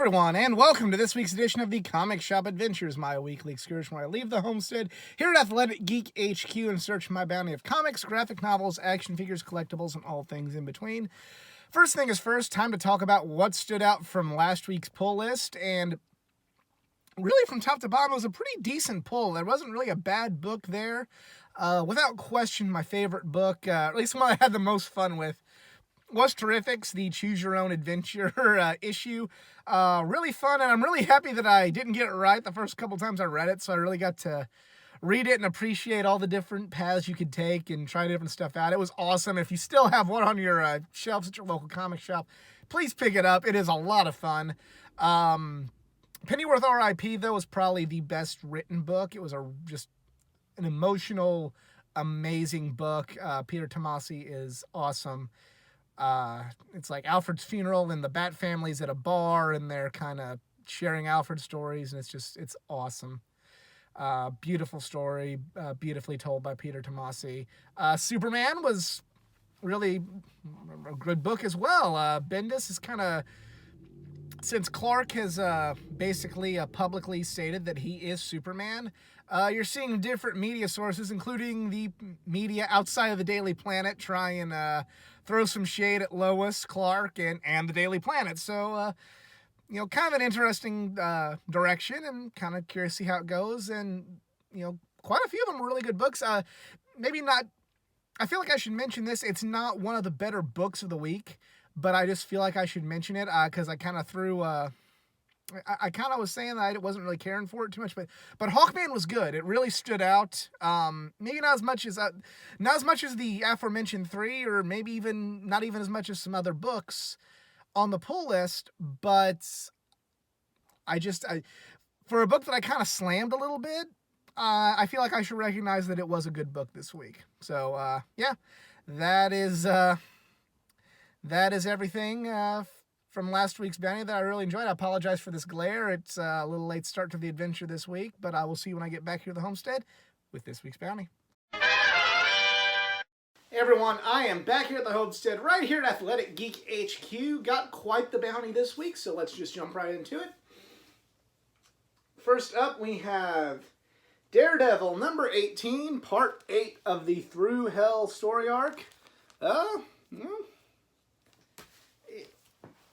everyone, and welcome to this week's edition of the Comic Shop Adventures, my weekly excursion where I leave the homestead here at Athleticgeek HQ in search for my bounty of comics, graphic novels, action figures, collectibles, and all things in between. First thing is first, time to talk about what stood out from last week's pull list, and really from top to bottom, it was a pretty decent pull. There wasn't really a bad book there. Without question, my favorite book, at least the one I had the most fun with, was Terrifics, the Choose Your Own Adventure issue. Really fun, and I'm really happy that I didn't get it right the first couple times I read it, so I really got to read it and appreciate all the different paths you could take and try different stuff out. It was awesome. If you still have one on your shelves at your local comic shop, please pick it up. It is a lot of fun. Pennyworth R.I.P., though, was probably the best written book. It was just an emotional, amazing book. Peter Tomasi is awesome. It's like Alfred's funeral and the Bat family's at a bar and they're kind of sharing Alfred's stories, and it's awesome. Beautiful story, beautifully told by Peter Tomasi. Superman was really a good book as well. Bendis is kind of, since Clark has basically publicly stated that he is Superman, you're seeing different media sources, including the media outside of the Daily Planet, try and throw some shade at Lois, Clark, and the Daily Planet. So, kind of an interesting direction, and kind of curious to see how it goes. And, quite a few of them were really good books. Maybe not, I feel like I should mention this. It's not one of the better books of the week, but I just feel like I should mention it because I kind of threw... I kind of was saying that I wasn't really caring for it too much, but Hawkman was good. It really stood out. Maybe not as much as the aforementioned three, or maybe even not even as much as some other books on the pull list. But I for a book that I kind of slammed a little bit, I feel like I should recognize that it was a good book this week. So yeah, that is everything. From last week's bounty that I really enjoyed. I apologize for this glare. It's a little late start to the adventure this week, but I will see you when I get back here to the homestead with this week's bounty. Hey everyone, I am back here at the homestead, right here at Athleticgeek HQ. Got quite the bounty this week, so let's just jump right into it. First up, we have Daredevil number 18, part 8 of the Through Hell story arc.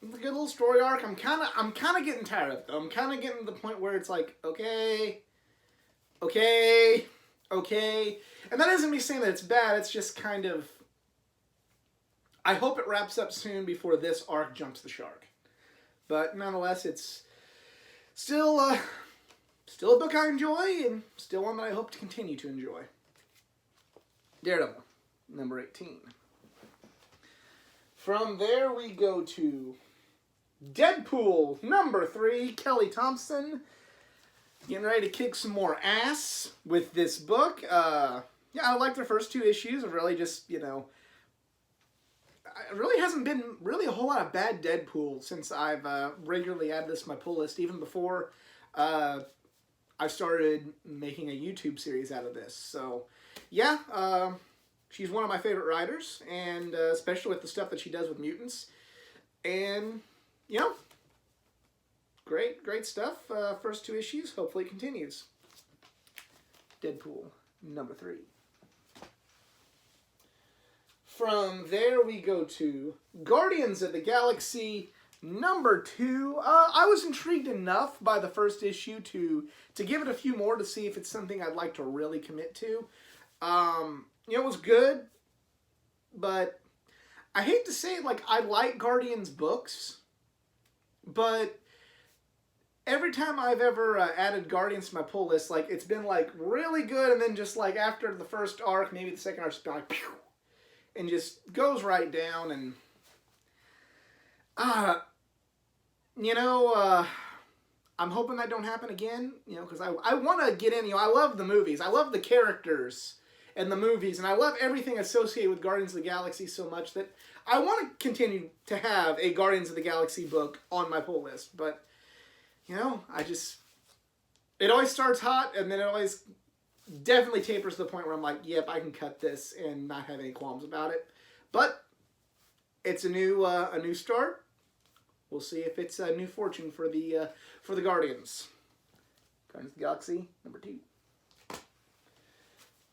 It's a good little story arc. I'm kind of getting tired of it, though. I'm kind of getting to the point where it's like, okay. And that isn't me saying that it's bad. It's just kind of, I hope it wraps up soon before this arc jumps the shark. But nonetheless, it's still a book I enjoy, and still one that I hope to continue to enjoy. Daredevil, number 18. From there, we go to Deadpool, number 3, Kelly Thompson. Getting ready to kick some more ass with this book. Yeah, I liked the first 2 issues. It really just, it really hasn't been really a whole lot of bad Deadpool since I've regularly added this to my pull list, even before I started making a YouTube series out of this. So, yeah, she's one of my favorite writers, and especially with the stuff that she does with mutants. And, great stuff. First 2 issues. Hopefully it continues. Deadpool, number 3. From there we go to Guardians of the Galaxy, number 2. I was intrigued enough by the first issue to give it a few more to see if it's something I'd like to really commit to. It was good, but I hate to say it, I like Guardians books, but every time I've ever added Guardians to my pull list, it's been, really good, and then just, after the first arc, maybe the second arc's been, pew, and just goes right down, and, I'm hoping that don't happen again, because I want to get in, I love the movies, I love the characters and the movies, and I love everything associated with Guardians of the Galaxy so much that I want to continue to have a Guardians of the Galaxy book on my pull list, but, it always starts hot, and then it always definitely tapers to the point where I'm like, yep, I can cut this and not have any qualms about it. But it's a new start. We'll see if it's a new fortune for the Guardians. Guardians of the Galaxy #2.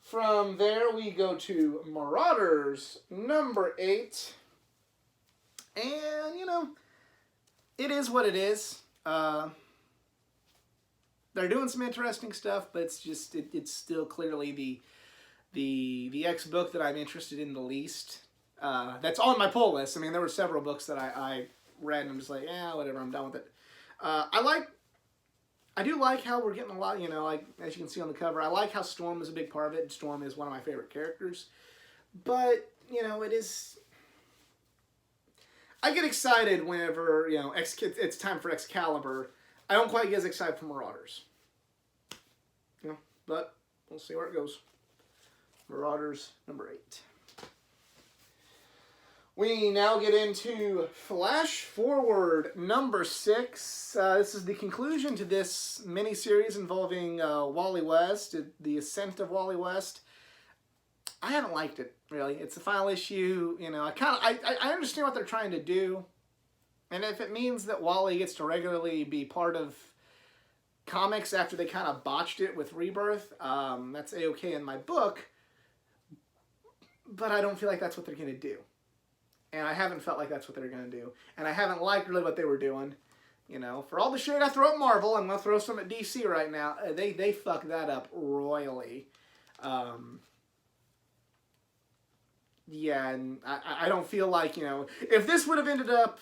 From there, we go to Marauders #8. And, you know, it is what it is. They're doing some interesting stuff, but it's just, it's still clearly the X book that I'm interested in the least. That's on my pull list. I mean, there were several books that I read and I'm just like, yeah, whatever, I'm done with it. I do like how we're getting a lot, you know, like, as you can see on the cover, I like how Storm is a big part of it. Storm is one of my favorite characters. But, you know, it is... I get excited whenever, you know, it's time for Excalibur. I don't quite get as excited for Marauders. You know, but we'll see where it goes. Marauders #8. We now get into Flash Forward #6. This is the conclusion to this mini-series involving Wally West, the ascent of Wally West. I haven't liked it, really. It's the final issue. You know, I understand what they're trying to do. And if it means that Wally gets to regularly be part of comics after they kind of botched it with Rebirth, that's A-okay in my book. But I don't feel like that's what they're going to do. And I haven't felt like that's what they're going to do. And I haven't liked really what they were doing. You know, for all the shade I throw at Marvel, I'm going to throw some at DC right now. They fucked that up royally. Yeah, and I don't feel like, you know, if this would have ended up,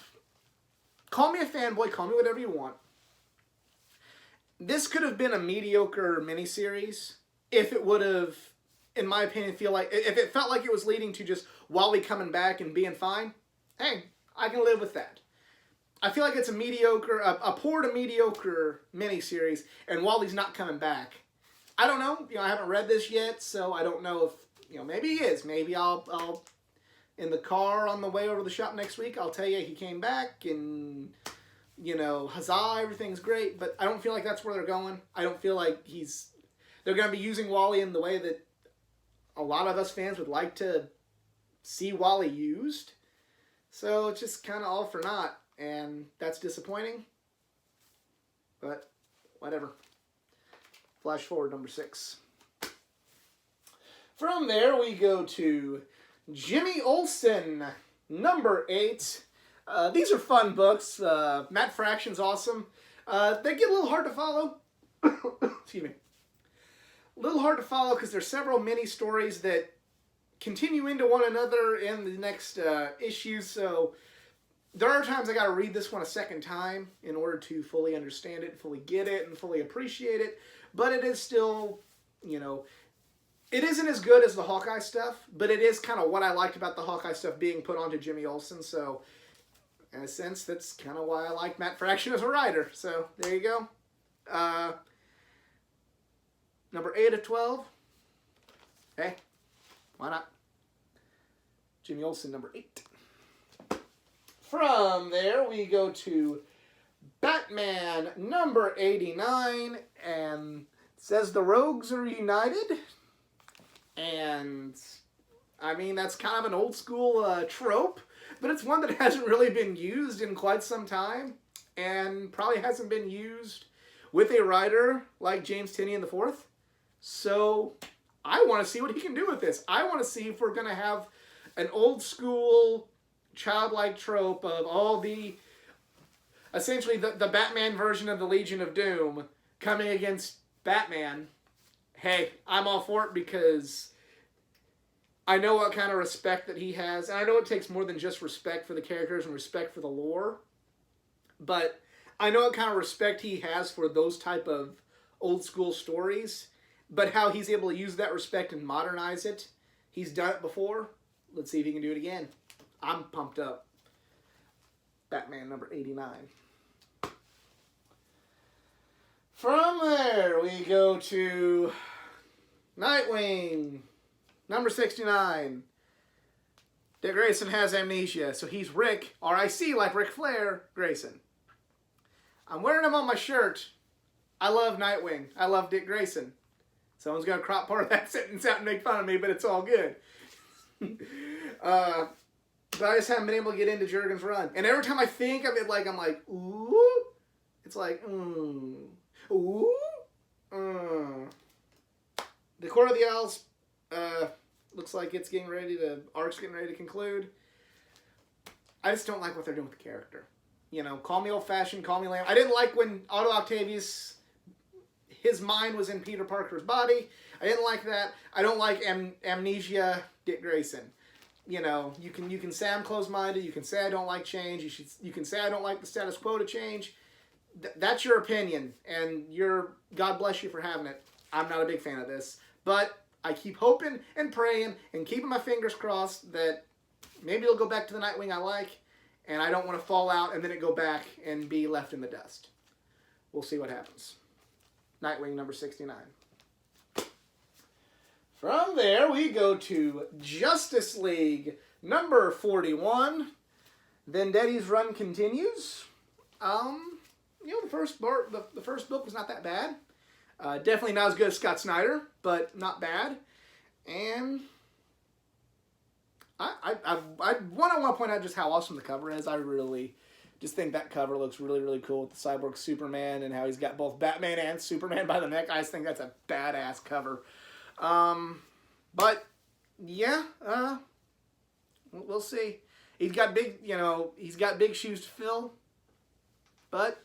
call me a fanboy, call me whatever you want. This could have been a mediocre miniseries if it would have, in my opinion, if it felt like it was leading to just Wally coming back and being fine. Hey, I can live with that. I feel like it's a poor to mediocre miniseries, and Wally's not coming back. I don't know. You know, I haven't read this yet, so I don't know if, you know, maybe he is. Maybe I'll in the car on the way over to the shop next week, I'll tell you he came back and, you know, huzzah, everything's great. But I don't feel like that's where they're going. I don't feel like they're going to be using Wally in the way that a lot of us fans would like to see Wally used. So it's just kind of all for naught. And that's disappointing. But whatever. Flash Forward #6. From there, we go to Jimmy Olsen, #8. These are fun books. Matt Fraction's awesome. They get a little hard to follow. Excuse me. A little hard to follow because there's several mini stories that continue into one another in the next issue. So there are times I got to read this one a second time in order to fully understand it, fully get it, and fully appreciate it. But it is still, you know, it isn't as good as the Hawkeye stuff, but it is kind of what I liked about the Hawkeye stuff being put onto Jimmy Olsen. So, in a sense, that's kind of why I like Matt Fraction as a writer. So, there you go. #8 of 12. Hey, why not? Jimmy Olsen, #8. From there, we go to Batman, #89, and it says the Rogues are united. And, I mean, that's kind of an old school trope, but it's one that hasn't really been used in quite some time, and probably hasn't been used with a writer like James Tynion IV. So, I want to see what he can do with this. I want to see if we're going to have an old school, childlike trope of all essentially the Batman version of the Legion of Doom coming against Batman. Hey, I'm all for it because I know what kind of respect that he has. And I know it takes more than just respect for the characters and respect for the lore. But I know what kind of respect he has for those type of old school stories. But how he's able to use that respect and modernize it. He's done it before. Let's see if he can do it again. I'm pumped up. Batman, #89. From there, we go to Nightwing, #69. Dick Grayson has amnesia, so he's Rick, R-I-C, like Ric Flair, Grayson. I'm wearing him on my shirt. I love Nightwing. I love Dick Grayson. Someone's going to crop part of that sentence out and make fun of me, but it's all good. But I just haven't been able to get into Jurgen's run. And every time I think of it, like, I'm like, ooh. It's like, ooh. The Court of the Owls looks like it's getting ready to, arc's getting ready to conclude. I just don't like what they're doing with the character. You know, call me old-fashioned, call me lame. I didn't like when Otto Octavius, his mind was in Peter Parker's body. I didn't like that. I don't like amnesia Dick Grayson. You know, you can say I'm closed-minded. You can say I don't like change. You can say I don't like the status quo to change. That's your opinion, and God bless you for having it. I'm not a big fan of this, but I keep hoping and praying and keeping my fingers crossed that maybe it'll go back to the Nightwing I like, and I don't want to fall out and then it go back and be left in the dust. We'll see what happens. Nightwing number 69. From there, we go to Justice League number 41. Vendetti's run continues. You know, the first book was not that bad. Definitely not as good as Scott Snyder, but not bad. And I want to point out just how awesome the cover is. I really just think that cover looks really, really cool with the Cyborg Superman and how he's got both Batman and Superman by the neck. I just think that's a badass cover. But yeah, we'll see. He's got big shoes to fill, but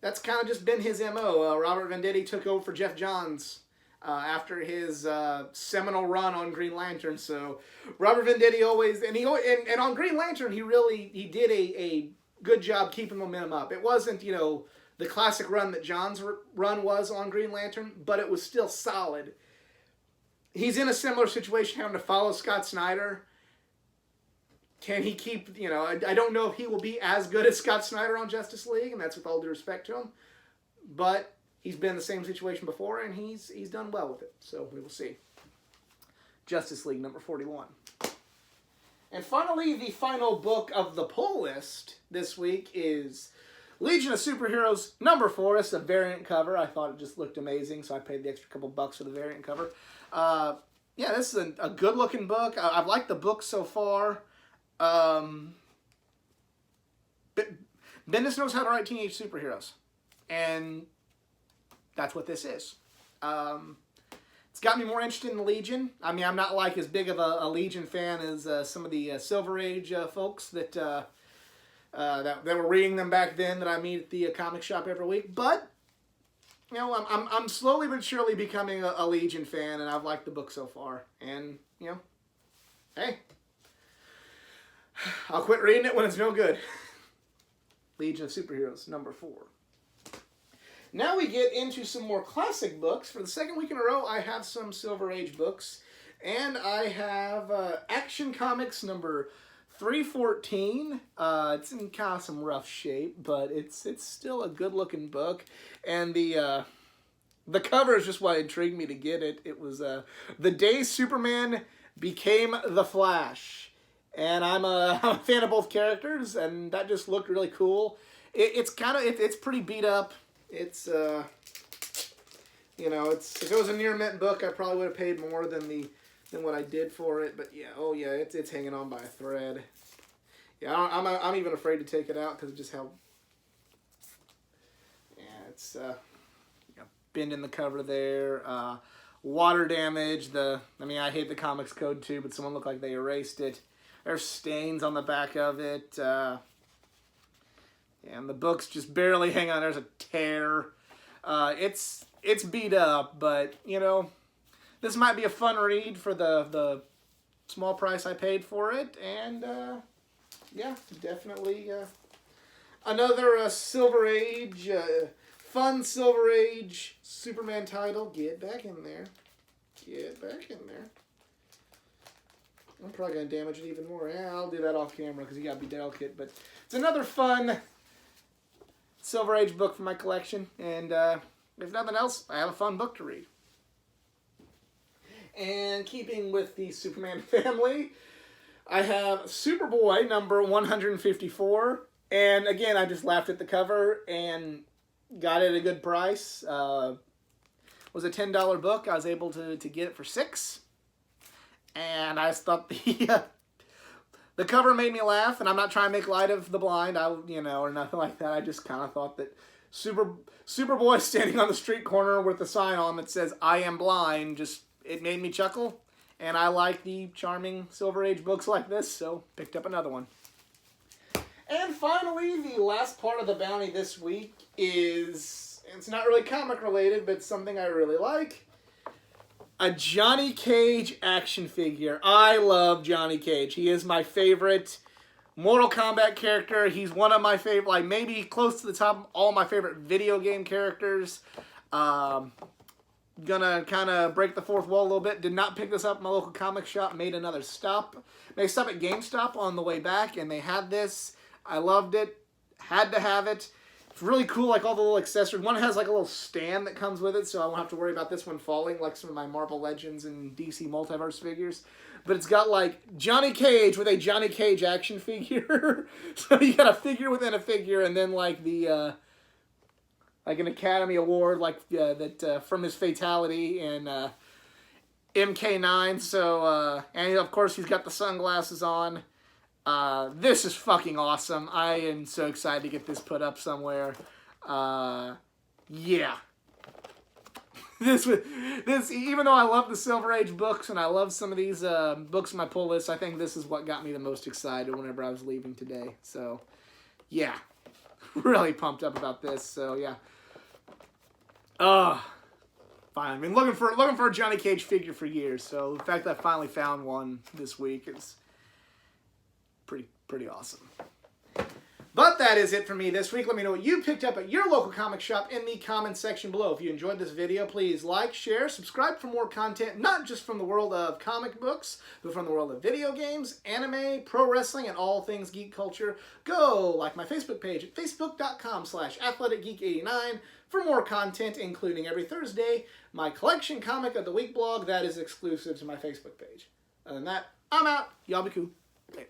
that's kind of just been his MO. Robert Venditti took over for Jeff Johns after his seminal run on Green Lantern. So Robert Venditti always, and on Green Lantern, he did a good job keeping momentum up. It wasn't, you know, the classic run that John's run was on Green Lantern, but it was still solid. He's in a similar situation having to follow Scott Snyder. Can he keep, you know, I don't know if he will be as good as Scott Snyder on Justice League, and that's with all due respect to him. But he's been in the same situation before, and he's done well with it. So we will see. Justice League number 41. And finally, the final book of the pull list this week is Legion of Superheroes number 4. It's a variant cover. I thought it just looked amazing, so I paid the extra couple bucks for the variant cover. Yeah, this is a good-looking book. I've liked the book so far. Bendis knows how to write teenage superheroes, and that's what this is. It's got me more interested in the Legion. I mean, I'm not like as big of a Legion fan as some of the Silver Age folks that were reading them back then that I meet at the comic shop every week. But you know, I'm slowly but surely becoming a Legion fan, and I've liked the book so far. And you know, hey, I'll quit reading it when it's no good. Legion of Superheroes number 4. Now we get into some more classic books. For the second week in a row, I have some Silver Age books. And I have Action Comics number 314. It's in kind of some rough shape, but it's still a good-looking book. And the cover is just what intrigued me to get it. It was The Day Superman Became the Flash. And I'm a fan of both characters, and that just looked really cool. It's pretty beat up. It's you know, if it was a near mint book, I probably would have paid more than what I did for it. But yeah, oh yeah, it's hanging on by a thread. Yeah, I'm even afraid to take it out because of just how. Yeah, it's bend in the cover there. Water damage. I mean, I hate the comics code too, but someone looked like they erased it. There's stains on the back of it. And the book's just barely hang on. There's a tear. It's beat up, but, you know, this might be a fun read for the small price I paid for it. And, yeah, definitely another Silver Age, fun Silver Age Superman title. Get back in there. Get back in there. I'm probably going to damage it even more. Yeah, I'll do that off camera because you got to be delicate. But it's another fun Silver Age book for my collection. And if nothing else, I have a fun book to read. And keeping with the Superman family, I have Superboy number 154. And again, I just laughed at the cover and got it at a good price. It was a $10 book. I was able to get it for $6. And I just thought the The cover made me laugh, and I'm not trying to make light of the blind, or nothing like that. I just kind of thought that Superboy standing on the street corner with a sign on that says "I am blind," it made me chuckle, and I like the charming Silver Age books like this, so picked up another one. And finally, the last part of the bounty this week is, it's not really comic related, but something I really like. A Johnny Cage action figure. I love Johnny Cage. He is my favorite Mortal Kombat character. He's one of my favorite, like maybe close to the top of all my favorite video game characters. Gonna kind of break the fourth wall a little bit. Did not pick this up at my local comic shop. Made another stop. Made a stop at GameStop on the way back, and they had this. I loved it. Had to have it. It's really cool, like all the little accessories. One has like a little stand that comes with it, so I won't have to worry about this one falling like some of my Marvel Legends and DC Multiverse figures. But it's got like Johnny Cage with a Johnny Cage action figure. So you got a figure within a figure, and then like the like an Academy Award that from his fatality in MK9. So and of course he's got the sunglasses on. This is fucking awesome. I am so excited to get this put up somewhere. Yeah. This, even though I love the Silver Age books and I love some of these books on my pull list, I think this is what got me the most excited whenever I was leaving today. So, yeah. Really pumped up about this. So, yeah. Fine. I've been looking for a Johnny Cage figure for years. So, the fact that I finally found one this week is pretty awesome. But that is it for me this week. Let me know what you picked up at your local comic shop in the comments section below. If you enjoyed this video, please like, share, subscribe for more content, not just from the world of comic books, but from the world of video games, anime, pro wrestling, and all things geek culture. Go like my Facebook page at facebook.com/athleticgeek89 for more content, including every Thursday, my collection comic of the week blog that is exclusive to my Facebook page. Other than that, I'm out. Y'all be cool. Later.